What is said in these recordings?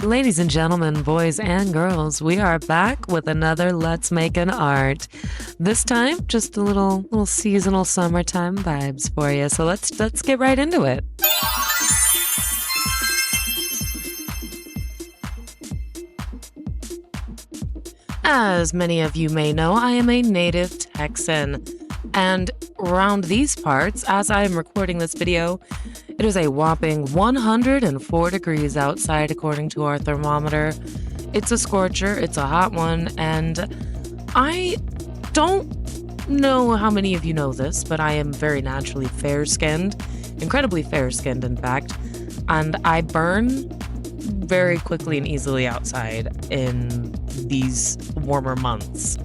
Ladies and gentlemen, boys and girls, we are back with another Let's Make an Art. This time, just a little seasonal summertime vibes for you. So let's get right into it. As many of you may know, I am a native Texan, and around these parts, as I am recording this video, it is a whopping 104 degrees outside according to our thermometer. It's a scorcher, it's a hot one, and I don't know how many of you know this, but I am very naturally fair-skinned, incredibly fair-skinned in fact, and I burn very quickly and easily outside in these warmer months.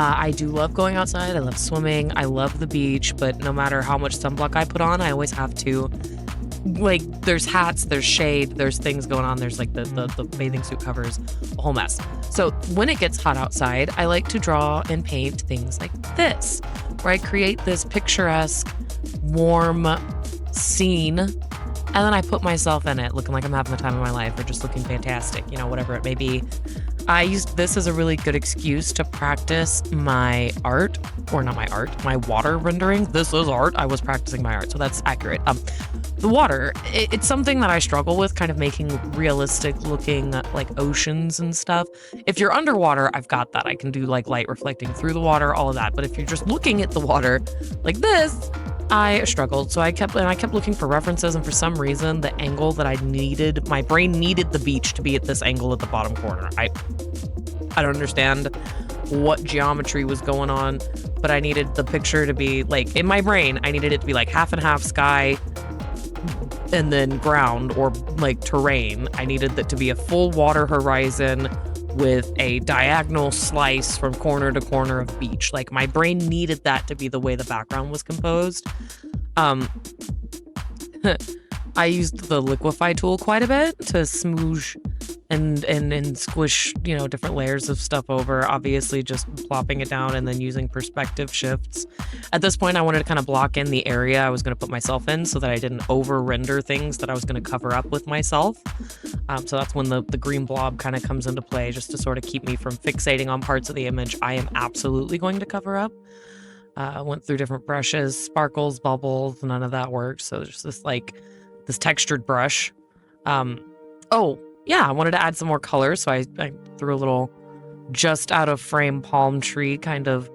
I do love going outside. I love swimming. I love the beach, but no matter how much sunblock I put on, I always have to, like, there's hats, there's shade, there's things going on. There's like the bathing suit covers, a whole mess. So when it gets hot outside, I like to draw and paint things like this, where I create this picturesque, warm scene, and then I put myself in it, looking like I'm having the time of my life or just looking fantastic, you know, whatever it may be. I used this as a really good excuse to practice my art, or not my art, my water rendering. This is art. I was practicing my art, so that's accurate. The water, it's something that I struggle with, kind of making realistic looking like oceans and stuff. If you're underwater, I've got that. I can do like light reflecting through the water, all of that. But if you're just looking at the water like this, I struggled. So I kept looking for references, and for some reason, the angle that I needed, my brain needed the beach to be at this angle at the bottom corner. I don't understand what geometry was going on, but I needed the picture to be like, in my brain, I needed it to be like half and half sky and then ground or like terrain. I needed that to be a full water horizon with a diagonal slice from corner to corner of beach. Like, my brain needed that to be the way the background was composed. I used the liquify tool quite a bit to smoosh and squish, you know, different layers of stuff over, obviously just plopping it down and then using perspective shifts. At this point, I wanted to kind of block in the area I was going to put myself in so that I didn't over render things that I was going to cover up with myself. So that's when the green blob kind of comes into play, just to sort of keep me from fixating on parts of the image I am absolutely going to cover up. I went through different brushes, sparkles, bubbles, none of that worked. So just this textured brush. Oh, yeah, I wanted to add some more color, so I threw a little just out of frame palm tree kind of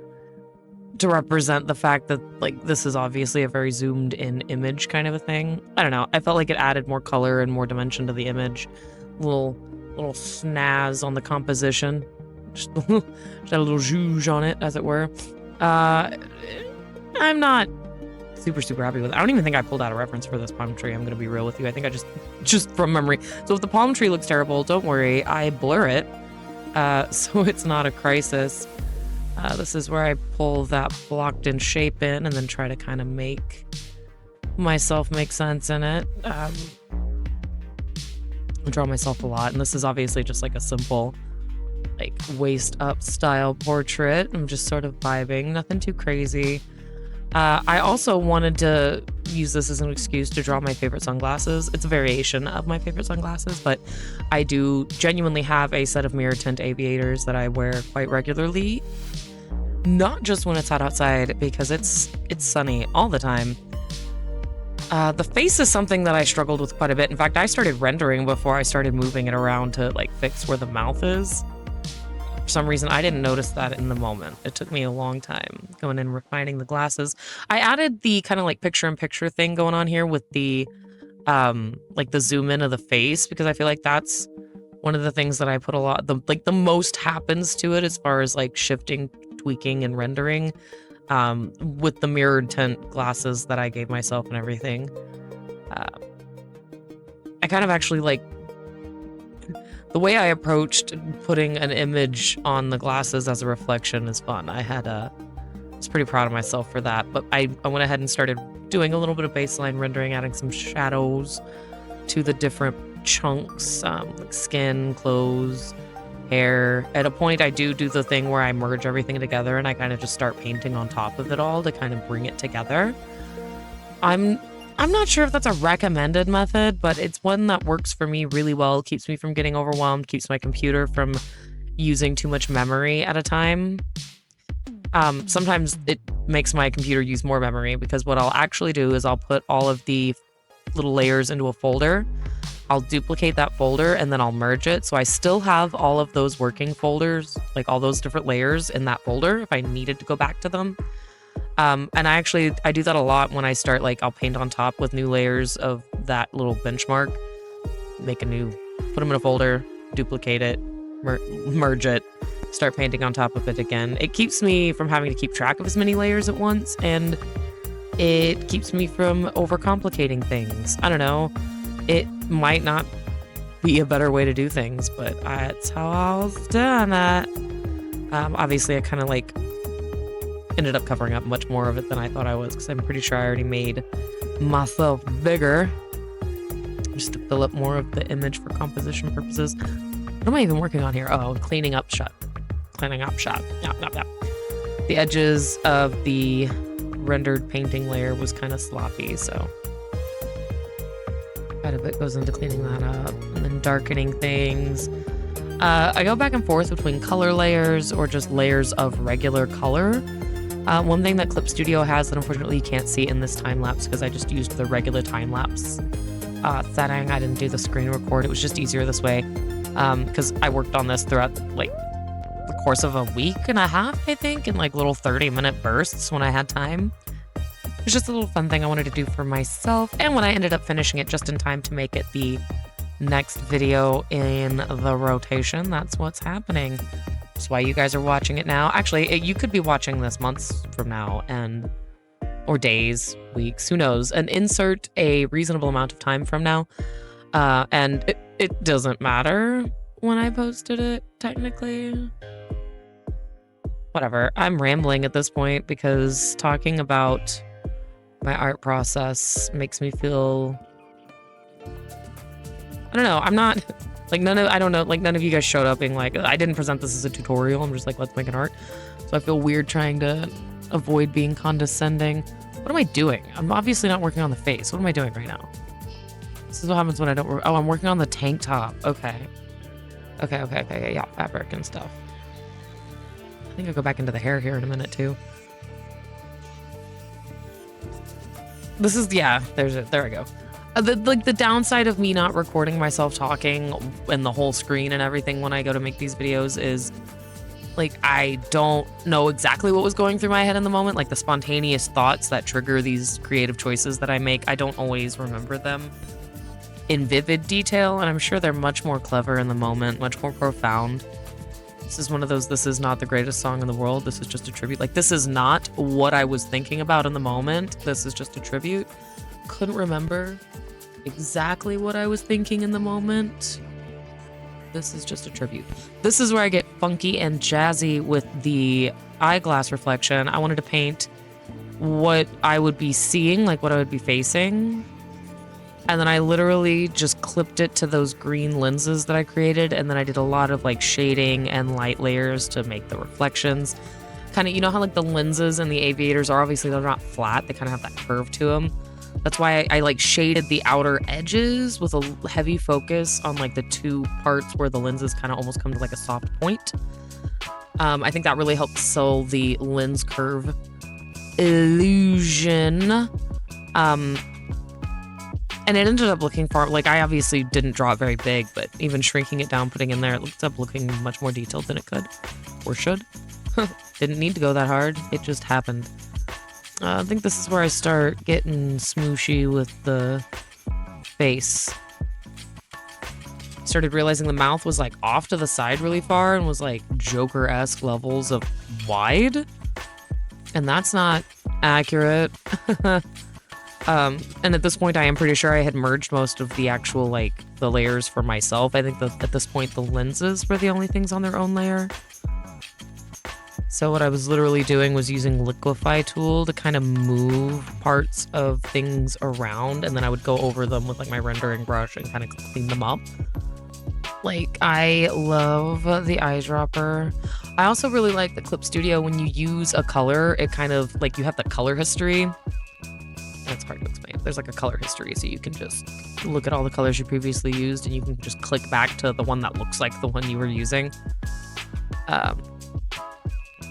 to represent the fact that, like, this is obviously a very zoomed in image kind of a thing. I don't know. I felt like it added more color and more dimension to the image. Little snaz on the composition. Just had a little zhuzh on it, as it were. I'm not super happy with it. I don't even think I pulled out a reference for this palm tree. I'm gonna be real with you. I think I just from memory. So if the palm tree looks terrible, don't worry, I blur it, so it's not a crisis. This is where I pull that blocked in shape in and then try to kind of make myself make sense in it. I draw myself a lot, and this is obviously just like a simple, like, waist up style portrait. I'm just sort of vibing, nothing too crazy. I also wanted to use this as an excuse to draw my favorite sunglasses. It's a variation of my favorite sunglasses, but I do genuinely have a set of mirror tint aviators that I wear quite regularly. Not just when it's hot outside, because it's sunny all the time. The face is something that I struggled with quite a bit. In fact, I started rendering before I started moving it around to, like, fix where the mouth is. For some reason, I didn't notice that in the moment. It took me a long time going in and refining the glasses. I added the kind of like picture-in-picture thing going on here with the, like, the zoom in of the face, because I feel like that's one of the things that I put a lot, the most happens to it as far as, like, shifting, tweaking, and rendering, with the mirrored tint glasses that I gave myself and everything. I kind of actually, like, the way I approached putting an image on the glasses as a reflection is fun. I was pretty proud of myself for that, but I went ahead and started doing a little bit of baseline rendering, adding some shadows to the different chunks, like skin, clothes, hair. At a point, I do the thing where I merge everything together and I kind of just start painting on top of it all to kind of bring it together. I'm I'm not sure if that's a recommended method, but it's one that works for me really well. It keeps me from getting overwhelmed, keeps my computer from using too much memory at a time. Sometimes it makes my computer use more memory because what I'll actually do is I'll put all of the little layers into a folder. I'll duplicate that folder and then I'll merge it. So I still have all of those working folders, like all those different layers in that folder if I needed to go back to them. And I do that a lot when I start, like I'll paint on top with new layers of that little benchmark, put them in a folder, duplicate it, merge it, start painting on top of it again. It keeps me from having to keep track of as many layers at once, and it keeps me from overcomplicating things. I don't know. It might not be a better way to do things, but that's how I've done it. Obviously, I kind of like ended up covering up much more of it than I thought I was, because I'm pretty sure I already made myself bigger just to fill up more of the image for composition purposes. What am I even working on here? Oh, cleaning up shot. Yeah. The edges of the rendered painting layer was kind of sloppy, so quite a bit goes into cleaning that up, and then darkening things. I go back and forth between color layers or just layers of regular color. One thing that Clip Studio has that unfortunately you can't see in this time lapse, because I just used the regular time lapse setting. I didn't do the screen record. It was just easier this way, because I worked on this throughout like the course of a week and a half, I think, in like little 30-minute bursts when I had time. It was just a little fun thing I wanted to do for myself, and when I ended up finishing it just in time to make it the next video in the rotation, that's what's happening. That's why you guys are watching it now. Actually, you could be watching this months from now, or days, weeks, who knows, and insert a reasonable amount of time from now. And it doesn't matter when I posted it, technically. Whatever, I'm rambling at this point because talking about my art process makes me feel, I don't know, I'm not, like none of you guys showed up being like, I didn't present this as a tutorial, I'm just like, let's make an art. So I feel weird trying to avoid being condescending. What am I doing? I'm obviously not working on the face. What am I doing right now? This is what happens when I don't work. Oh, I'm working on the tank top. Okay, yeah, fabric and stuff. I think I'll go back into the hair here in a minute too. This is, yeah, there I go. The downside of me not recording myself talking and the whole screen and everything when I go to make these videos is, like, I don't know exactly what was going through my head in the moment. Like, the spontaneous thoughts that trigger these creative choices that I make, I don't always remember them in vivid detail, and I'm sure they're much more clever in the moment, much more profound. This is one of those, this is not the greatest song in the world, this is just a tribute. Like, this is not what I was thinking about in the moment, this is just a tribute. Couldn't remember exactly what I was thinking in the moment. This is just a tribute. This is where I get funky and jazzy with the eyeglass reflection. I wanted to paint what I would be seeing, like what I would be facing. And then I literally just clipped it to those green lenses that I created. And then I did a lot of like shading and light layers to make the reflections. Kind of, you know how like the lenses and the aviators are, obviously they're not flat. They kind of have that curve to them. That's why I like shaded the outer edges with a heavy focus on like the two parts where the lenses kind of almost come to like a soft point. I think that really helps sell the lens curve illusion. And it ended up looking far, like I obviously didn't draw it very big, but even shrinking it down, putting in there, it looked up looking much more detailed than it could or should. Didn't need to go that hard. It just happened. I think this is where I start getting smooshy with the face. Started realizing the mouth was like off to the side really far and was like Joker-esque levels of wide. And that's not accurate. And at this point, I am pretty sure I had merged most of the actual, like, the layers for myself. I think that at this point, the lenses were the only things on their own layer. So what I was literally doing was using Liquify tool to kind of move parts of things around, and then I would go over them with, like, my rendering brush and kind of clean them up. Like, I love the eyedropper. I also really like the Clip Studio. When you use a color, it kind of, like, you have the color history. That's hard to explain. there's like a color history, so you can just look at all the colors you previously used, and you can just click back to the one that looks like the one you were using.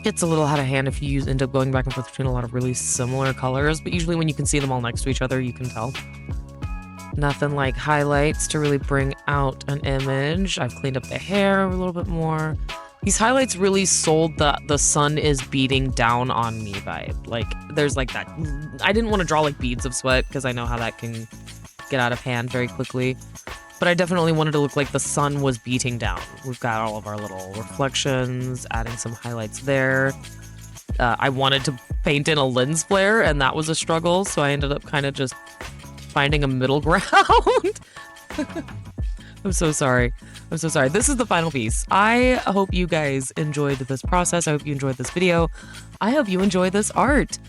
Gets a little out of hand if you end up going back and forth between a lot of really similar colors, but usually when you can see them all next to each other, you can tell. Nothing like highlights to really bring out an image. I've cleaned up the hair a little bit more. These highlights really sold the sun is beating down on me vibe. Like, there's like that. I didn't want to draw like beads of sweat because I know how that can get out of hand very quickly. But I definitely wanted to look like the sun was beating down. We've got all of our little reflections, adding some highlights there. I wanted to paint in a lens flare, and that was a struggle, so I ended up kind of just finding a middle ground. I'm so sorry. I'm so sorry. This is the final piece. I hope you guys enjoyed this process. I hope you enjoyed this video. I hope you enjoy this art.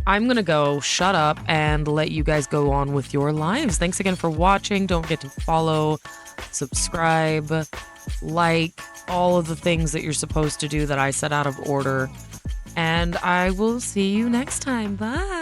I'm gonna go shut up and let you guys go on with your lives. Thanks again for watching. Don't forget to follow, subscribe, like, all of the things that you're supposed to do that I set out of order. And I will see you next time. Bye.